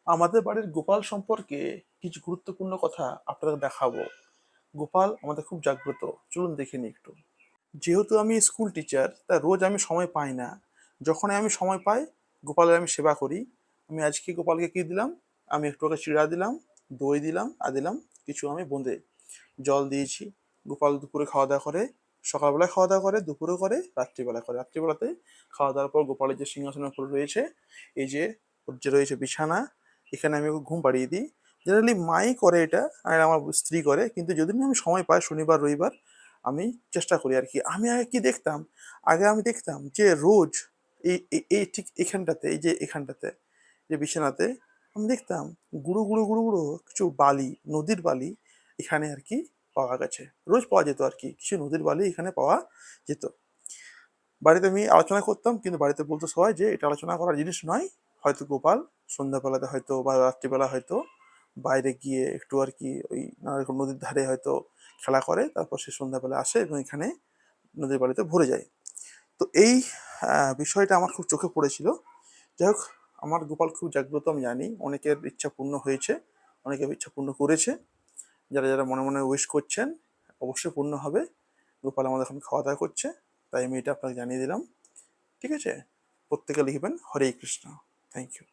আমাদের বাড়ির গোপাল সম্পর্কে কিছু গুরুত্বপূর্ণ কথা আপনাদের দেখাবো। গোপাল আমাদের খুব জাগ্রত। চলুন দেখে নিই একটু। যেহেতু আমি স্কুল টিচার, তা রোজ আমি সময় পাই না। যখনই আমি সময় পাই, গোপালের আমি সেবা করি। আমি আজকে গোপালকে কি দিলাম? আমি একটু ওকে চিড়া দিলাম, দই দিলাম, আর দিলাম কিছু আমি বোঁদে জল দিয়েছি। গোপাল দুপুরে খাওয়া দাওয়া করে, সকালবেলায় খাওয়া দাওয়া করে, দুপুরে করে, রাত্রিবেলা করে। রাত্রিবেলাতে খাওয়া দাওয়ার পর গোপালের যে সিংহাসনের উপর রয়েছে, এই যে ওর যে রয়েছে বিছানা, এখানে আমি ওকে ঘুম পাড়িয়ে দিই। জেনারেলি মাই করে এটা, আর আমার স্ত্রী করে, কিন্তু যদি আমি সময় পাই শনিবার রবিবার, আমি চেষ্টা করি আর কি। আমি আগে কি দেখতাম, আগে আমি দেখতাম যে রোজ এই ঠিক এখানটাতে, এই যে এখানটাতে, যে বিছানাতে, আমি দেখতাম গুঁড়ো গুঁড়ো গুঁড়ো গুঁড়ো কিছু বালি, নদীর বালি এখানে আর কি পাওয়া গেছে। রোজ পাওয়া যেত আর কি, কিছু নদীর বালি এখানে পাওয়া যেত। বাড়িতে আমি আলোচনা করতাম, কিন্তু বাড়িতে বলতো সবাই যে এটা আলোচনা করার জিনিস নয়। হয়তো গোপাল সন্ধ্যাবেলাতে হয়তো বা রাত্রিবেলা হয়তো বাইরে গিয়ে একটু আর কি ওই নানা রকম নদীর ধারে হয়তো খেলা করে, তারপর সে সন্ধ্যাবেলা আসে এবং এখানে নদীর বাড়িতে ভরে যায়। তো এই বিষয়টা আমার খুব চোখে পড়েছিল। যাই হোক, আমার গোপাল খুব জাগ্রত, আমি জানি অনেকের ইচ্ছা পূর্ণ হয়েছে, অনেকের ইচ্ছা পূর্ণ করেছে। যারা যারা মনে মনে উইশ করছেন, অবশ্যই পূর্ণ হবে। গোপাল আমাদের এখন খাওয়া দাওয়া করছে, তাই আমি এটা আপনাকে জানিয়ে দিলাম। ঠিক আছে? প্রত্যেকে লিখবেন হরে কৃষ্ণ। Thank you.